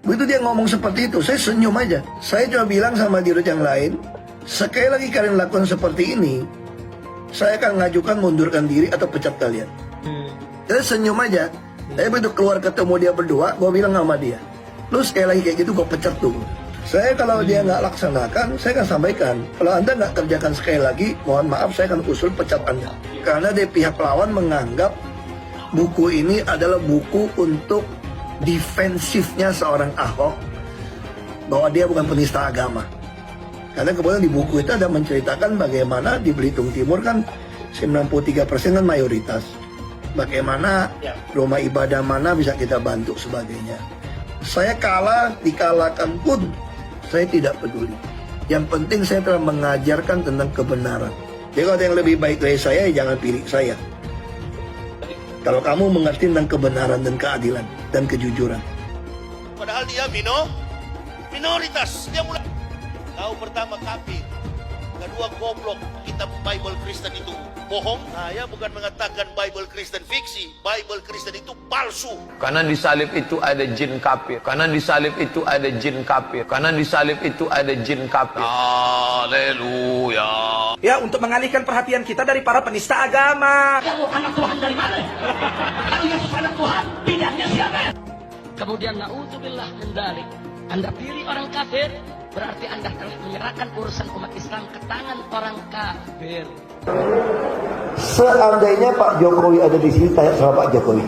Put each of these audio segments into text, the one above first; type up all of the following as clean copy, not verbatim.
Begitu dia ngomong seperti itu, saya senyum aja. Saya cuma bilang sama dirut yang lain, sekali lagi kalian lakukan seperti ini, saya akan ngajukan mundurkan diri atau pecat kalian. Saya senyum aja. Saya begitu keluar ketemu dia berdua, gue bilang sama dia, lu sekali lagi kayak gitu gue pecat tuh. Saya kalau dia nggak laksanakan, saya akan sampaikan. Kalau Anda nggak kerjakan sekali lagi, mohon maaf saya akan usul pecat Anda. Karena dari pihak lawan menganggap buku ini adalah buku untuk defensifnya seorang Ahok, bahwa dia bukan penista agama. Karena kemudian di buku itu ada menceritakan bagaimana di Belitung Timur kan 93% kan mayoritas. Bagaimana rumah ibadah mana bisa kita bantu sebagainya. Saya kalah, dikalahkan pun saya tidak peduli. Yang penting saya telah mengajarkan tentang kebenaran. Jadi kalau ada yang lebih baik dari saya, jangan pilih saya. Kalau kamu mengerti tentang kebenaran dan keadilan dan kejujuran. Padahal dia minoritas. Dia mulai tahu pertama kafir, kedua goblok. Kitab Bible Kristen itu bohong. Saya bukan mengatakan Bible Kristen fiksi. Bible Kristen itu palsu. Karena di salib itu ada jin kafir. Karena di salib itu ada jin kafir. Karena di salib itu ada jin kafir. Haleluya. Ya, untuk mengalihkan perhatian kita dari para penista agama. Kamu anak Tuhan dari mana? Kalau Yesus anak Tuhan, pilihannya siapa? Kemudian na'udzubillah min dzalik. Anda pilih orang kafir, berarti Anda telah menyerahkan urusan umat Islam ke tangan orang kafir. Seandainya Pak Jokowi ada di sini, tanya sama Pak Jokowi.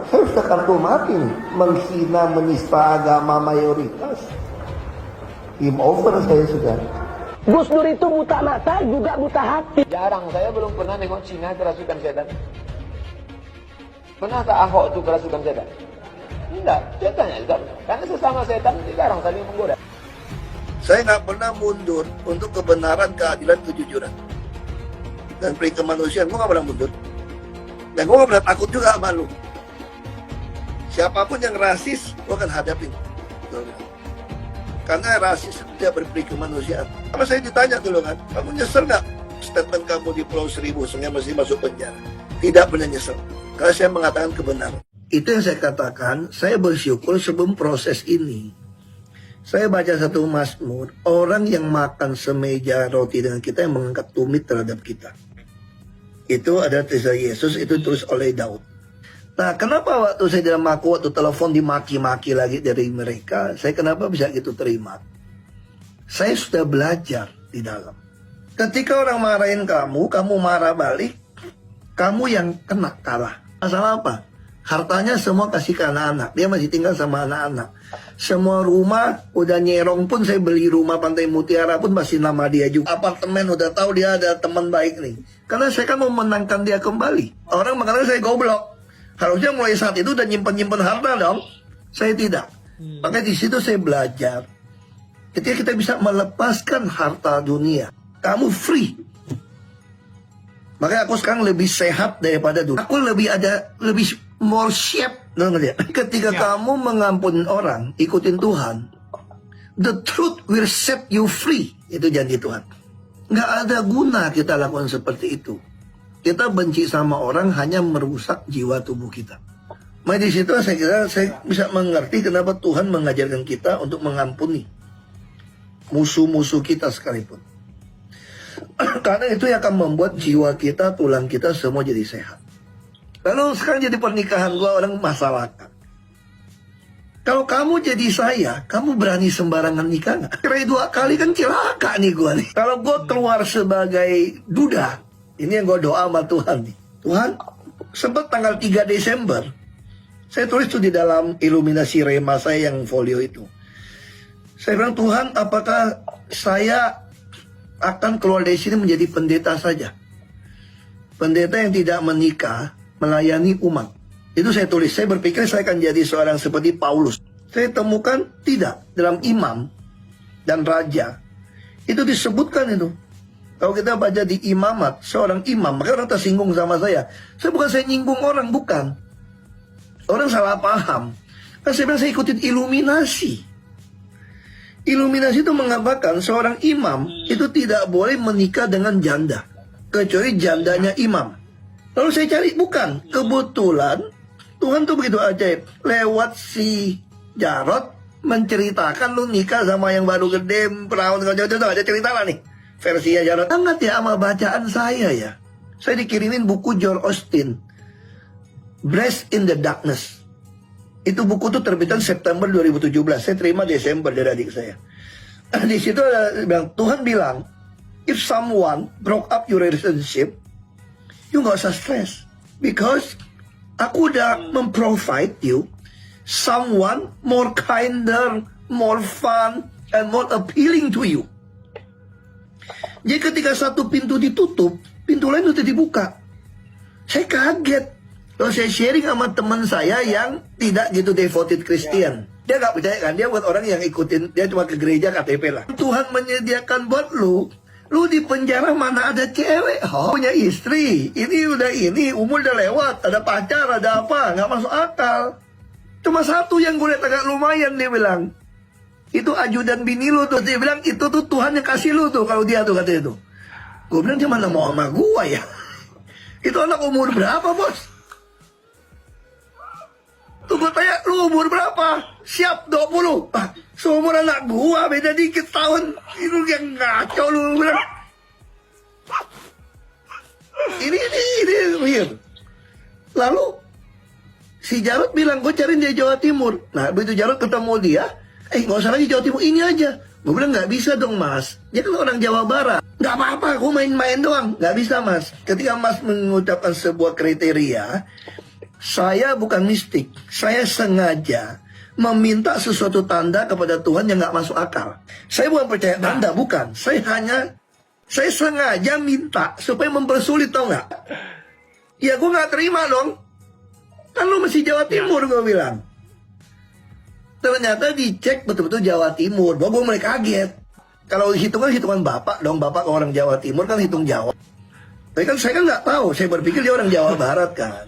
Saya sudah kartu mati nih, menghina menista agama mayoritas. Game over saya sudah. Gus Dur itu buta mata juga buta hati. Jarang, saya belum pernah nengok Cina kerasukan setan. Pernah tak Ahok itu kerasukan setan? Enggak, setannya juga. Karena sesama setan jarang saling menggoda. Saya nggak pernah mundur untuk kebenaran, keadilan, kejujuran. Dan peri kemanusiaan, gue nggak pernah mundur. Dan gue nggak pernah takut juga sama lu. Siapapun yang rasis, gue akan hadapin. Karena rasis dia berperi kemanusiaan. Kalau saya ditanya dulu kan, kamu nyesel nggak statement kamu di Pulau Seribu sehingga masih masuk penjara? Tidak pernah nyesel. Karena saya mengatakan kebenaran. Itu yang saya katakan, saya bersyukur sebelum proses ini. Saya baca satu Mazmur, orang yang makan semeja roti dengan kita yang mengangkat tumit terhadap kita. Itu ada kisah Yesus, itu terus oleh Daud. Nah, kenapa waktu saya dalam waktu telepon dimaki-maki lagi dari mereka, saya kenapa bisa gitu terima? Saya sudah belajar di dalam. Ketika orang marahin kamu, kamu marah balik, kamu yang kena kalah. Masalah apa? Hartanya semua kasih ke anak-anak. Dia masih tinggal sama anak-anak. Semua rumah, udah nyerong pun saya beli rumah Pantai Mutiara pun masih nama dia juga. Apartemen udah tahu dia ada teman baik nih. Karena saya kan mau menangkan dia kembali. Orang mengatakan saya goblok. Harusnya mulai saat itu udah nyimpen-nyimpen harta dong. Saya tidak. Makanya di situ saya belajar. Ketika kita bisa melepaskan harta dunia, kamu free. Makanya aku sekarang lebih sehat daripada dulu. Aku lebih more shape. Ketika kamu mengampuni orang, ikutin Tuhan, the truth will set you free. Itu janji Tuhan. Nggak ada guna kita lakukan seperti itu. Kita benci sama orang hanya merusak jiwa tubuh kita. Maka di situ saya kira saya bisa mengerti kenapa Tuhan mengajarkan kita untuk mengampuni musuh-musuh kita sekalipun. Karena itu yang akan membuat jiwa kita, tulang kita semua jadi sehat. Lalu sekarang jadi pernikahan gua orang masalahkan. Kalau kamu jadi saya, kamu berani sembarangan nikah nggak? Cerai 2 kali kan celaka nih gua nih. Kalau gua keluar sebagai duda, ini yang gue doa sama Tuhan nih. Tuhan, sempat tanggal 3 Desember, saya tulis itu di dalam iluminasi rema saya yang folio itu. Saya bilang, Tuhan, apakah saya akan keluar dari sini menjadi pendeta saja? Pendeta yang tidak menikah, melayani umat. Itu saya tulis. Saya berpikir saya akan jadi seorang seperti Paulus. Saya temukan tidak. Dalam imam dan raja, itu disebutkan itu. Kalau kita baca di imamat, seorang imam, maka orang tersinggung sama saya. Saya nyinggung orang, bukan. Orang salah paham. Kan saya bilang saya ikutin iluminasi. Iluminasi itu mengatakan seorang imam itu tidak boleh menikah dengan janda. Kecuali jandanya imam. Lalu saya cari, bukan. Kebetulan Tuhan tuh begitu ajaib. Lewat si Jarod menceritakan lu nikah sama yang baru gede, perawan, ada cerita lah nih. Versinya Jarod. Sangat ya sama bacaan saya ya. Saya dikirimin buku Joel Osteen, Blessed in the Darkness. Itu buku tuh terbitan September 2017. Saya terima Desember dari adik saya. Di situ ada bilang, Tuhan bilang, if someone broke up your relationship, you nggak usah stress, because aku udah memprovide you someone more kinder, more fun, and more appealing to you. Jadi ketika satu pintu ditutup, pintu lain udah dibuka. Saya kaget. Lalu saya sharing sama teman saya yang tidak gitu devoted Christian. Dia nggak percaya kan, dia buat orang yang ikutin, dia cuma ke gereja KTP lah. Tuhan menyediakan buat lu di penjara mana ada cewek, punya istri, ini umur udah lewat, ada pacar, ada apa, nggak masuk akal. Cuma satu yang gue lihat agak lumayan, dia bilang, itu ajudan bini lu tuh, dia bilang itu tuh Tuhan yang kasih lu tuh, kalau dia tuh katanya tuh. Gue bilang dia mana mau sama gue ya? Itu anak umur berapa bos? Tuh gue tanya, lu umur berapa? Siap 20. Ah, seumur anak gua, beda dikit tahun. Itu yang ngaco lu bilang. Ini weird. Lalu si Jarod bilang, gue cariin dia Jawa Timur. Nah, begitu Jarod ketemu dia, nggak usah lagi Jawa Timur, ini aja. Gue bilang, nggak bisa dong mas. Dia kan orang Jawa Barat. Nggak apa-apa, gue main-main doang. Nggak bisa mas. Ketika mas mengucapkan sebuah kriteria, saya bukan mistik. Saya sengaja meminta sesuatu tanda kepada Tuhan yang nggak masuk akal. Saya bukan percaya tanda, bukan. Saya sengaja minta supaya mempersulit, tau nggak? Ya gue nggak terima dong. Kan lu masih Jawa Timur, gue bilang. Ternyata dicek betul-betul Jawa Timur. Bahwa gue mulai kaget. Kalau hitungan bapak dong. Bapak orang Jawa Timur kan hitung Jawa. Tapi kan saya kan nggak tahu. Saya berpikir dia orang Jawa Barat kan.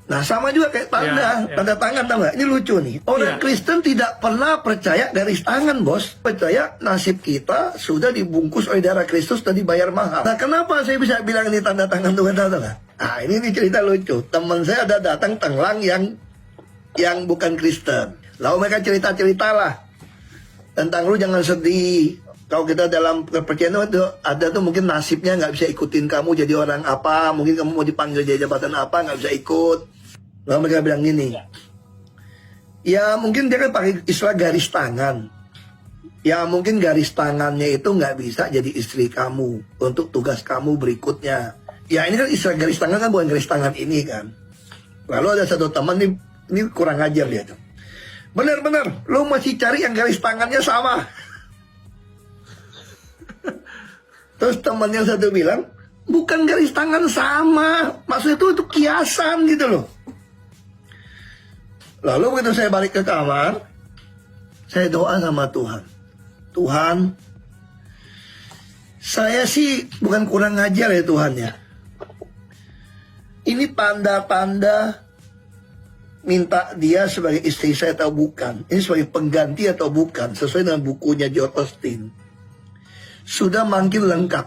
Nah sama juga kayak tanda tangan, tau nggak? Ini lucu nih. Orang Kristen tidak pernah percaya garis tangan bos. Percaya nasib kita sudah dibungkus oleh darah Kristus dan dibayar mahal. Nah kenapa saya bisa bilang ini tanda tangan Tuhan, tau nggak? Nah ini cerita lucu. Teman saya ada datang tenglang yang bukan Kristen. Lalu mereka cerita-cerita lah tentang lu jangan sedih. Kalau kita dalam kepercayaan itu ada tuh mungkin nasibnya nggak bisa ikutin kamu jadi orang apa. Mungkin kamu mau dipanggil jadi jabatan apa, nggak bisa ikut. Lalu mereka bilang gini, ya mungkin dia kan pakai istilah garis tangan. Ya mungkin garis tangannya itu nggak bisa jadi istri kamu untuk tugas kamu berikutnya. Ya ini kan istilah garis tangan kan bukan garis tangan ini kan. Lalu ada satu teman nih, ini kurang ajar dia tuh. Bener-bener, lo masih cari yang garis tangannya sama. Terus teman yang satu bilang, bukan garis tangan sama, maksudnya itu kiasan gitu loh. Lalu begitu saya balik ke kamar, saya doa sama Tuhan. Tuhan, saya sih bukan kurang ngajar ya Tuhan ya. Ini tanda-tanda minta dia sebagai istri saya atau bukan. Ini sebagai pengganti atau bukan, sesuai dengan bukunya Joel Osteen. Sudah makin lengkap.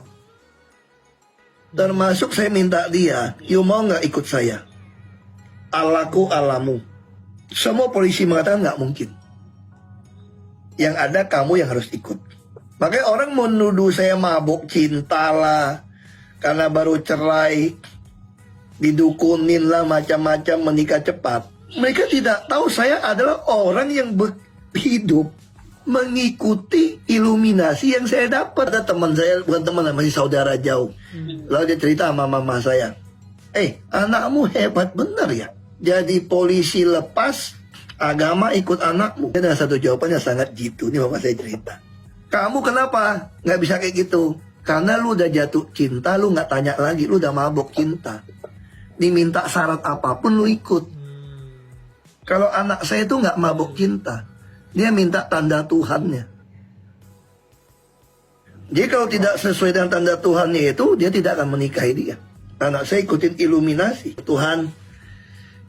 Termasuk saya minta dia, you mau nggak ikut saya? Allahku Allahmu. Semua polisi mengatakan nggak mungkin. Yang ada kamu yang harus ikut. Makanya orang menuduh saya mabuk cinta lah, karena baru cerai, didukunin lah macam-macam, menikah cepat. Mereka tidak tahu saya adalah orang yang hidup mengikuti iluminasi yang saya dapat. Ada teman saya, bukan teman, masih saudara jauh. Lalu dia cerita sama mama saya, anakmu hebat bener ya. Jadi polisi lepas, agama ikut anakmu. Ada satu jawabannya sangat jitu. Ini mama saya cerita. Kamu kenapa nggak bisa kayak gitu? Karena lu udah jatuh cinta, lu nggak tanya lagi, lu udah mabok cinta. Diminta syarat apapun lu ikut. Kalau anak saya itu nggak mabok cinta, dia minta tanda Tuhannya. Jadi kalau tidak sesuai dengan tanda Tuhannya itu, dia tidak akan menikahi dia. Anak saya ikutin iluminasi. Tuhan,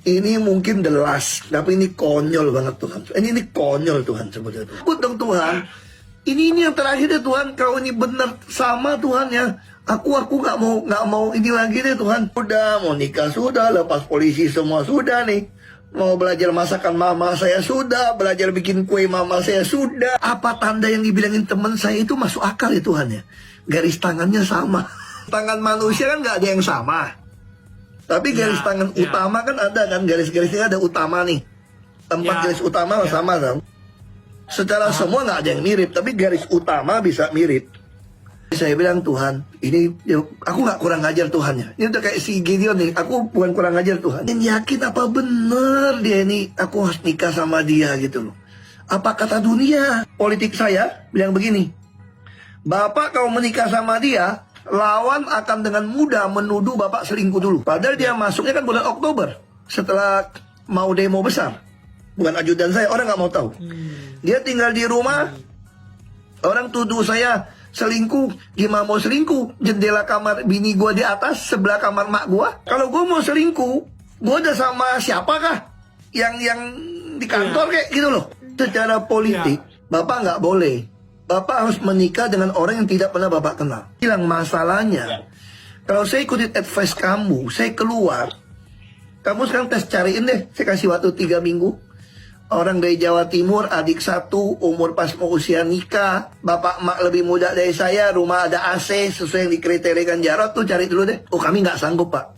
ini mungkin the last, tapi ini konyol banget Tuhan. Ini konyol Tuhan sebetulnya. Sebut dong Tuhan. Ini yang terakhir ya Tuhan. Kalau ini benar sama Tuhan ya, Aku nggak mau ini lagi deh Tuhan. Sudah mau nikah sudah, lepas polisi semua sudah nih. Mau belajar masakan mama saya sudah, belajar bikin kue mama saya sudah. Apa tanda yang dibilangin teman saya itu masuk akal ya Tuhan ya? Garis tangannya sama. Tangan manusia kan nggak ada yang sama. Tapi garis tangan utama kan ada kan, garis-garisnya ada utama nih. Tempat garis utama sama kan. Secara semua nggak ada yang mirip, tapi garis utama bisa mirip. Saya bilang Tuhan, ini aku nggak kurang ajar Tuhan ya. Ini udah kayak si Gideon nih, aku bukan kurang ajar Tuhan. Ini yakin apa bener dia ini, aku harus nikah sama dia gitu loh. Apa kata dunia? Politik saya bilang begini, Bapak kalau menikah sama dia, lawan akan dengan mudah menuduh Bapak selingkuh dulu. Padahal dia masuknya kan bulan Oktober, setelah mau demo besar. Bukan ajudan saya, orang nggak mau tahu. Dia tinggal di rumah, orang tuduh saya selingkuh. Gimana mau selingkuh? Jendela kamar bini gua di atas, sebelah kamar mak gua. Kalau gua mau selingkuh, gua udah sama siapakah? Yang di kantor kayak gitu loh. Secara politik, Bapak nggak boleh. Bapak harus menikah dengan orang yang tidak pernah Bapak kenal. Hilang masalahnya. Kalau saya ikutin advice kamu, saya keluar. Kamu sekarang tes cariin deh. Saya kasih waktu 3 minggu. Orang dari Jawa Timur, adik 1, umur pas mau usia nikah, bapak emak lebih muda dari saya, rumah ada AC, sesuai yang dikriteriakan Jarod tuh cari dulu deh. Oh kami nggak sanggup pak.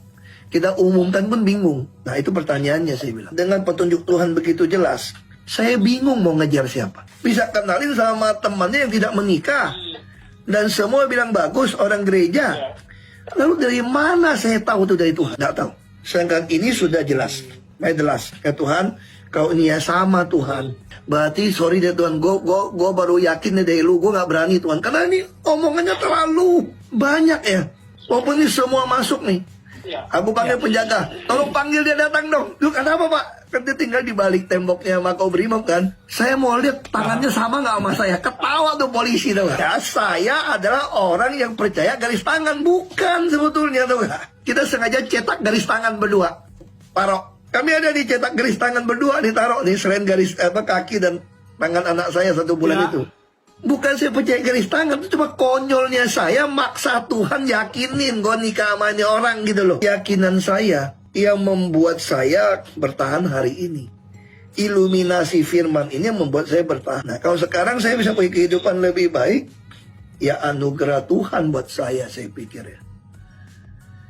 Kita umumkan pun bingung. Nah itu pertanyaannya saya bilang. Dengan petunjuk Tuhan begitu jelas, saya bingung mau ngejar siapa. Bisa kenalin sama temannya yang tidak menikah. Dan semua bilang bagus, orang gereja. Lalu dari mana saya tahu itu dari Tuhan? Nggak tahu. Sedangkan ini sudah jelas. Baik jelas. Ya Tuhan, kalau ini ya sama Tuhan, berarti sorry deh Tuhan, gue baru yakin deh dari lu, gue nggak berani Tuhan, karena ini omongannya terlalu banyak ya. Walaupun ini semua masuk nih, aku panggil penjaga, tolong panggil dia datang dong. Lu kenapa pak? Kan dia tinggal di balik temboknya Makobrimob kan. Saya mau lihat tangannya sama nggak sama saya. Ketawa tuh polisi tuh. Ya saya adalah orang yang percaya garis tangan, bukan sebetulnya tuh. Kita sengaja cetak garis tangan berdua, Parok. Kami ada dicetak garis tangan berdua, ditaruh nih selain garis kaki dan tangan anak saya 1 bulan itu. Bukan saya percaya garis tangan, itu cuma konyolnya saya maksa Tuhan yakinin gue nikah sama ini orang gitu loh. Keyakinan saya yang membuat saya bertahan hari ini. Iluminasi firman ini yang membuat saya bertahan. Nah, kalau sekarang saya bisa punya kehidupan lebih baik, ya anugerah Tuhan buat saya pikir ya.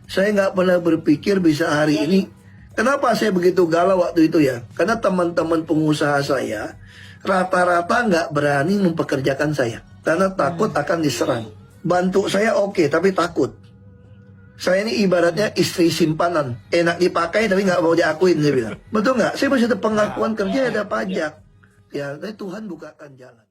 Saya nggak pernah berpikir bisa hari ini. Kenapa saya begitu galau waktu itu ya? Karena teman-teman pengusaha saya rata-rata nggak berani mempekerjakan saya. Karena takut akan diserang. Bantu saya oke, tapi takut. Saya ini ibaratnya istri simpanan. Enak dipakai tapi nggak mau diakuin, saya bilang. Betul nggak? Saya masih ada pengakuan kerja, ada pajak. Ya, tapi Tuhan bukakan jalan.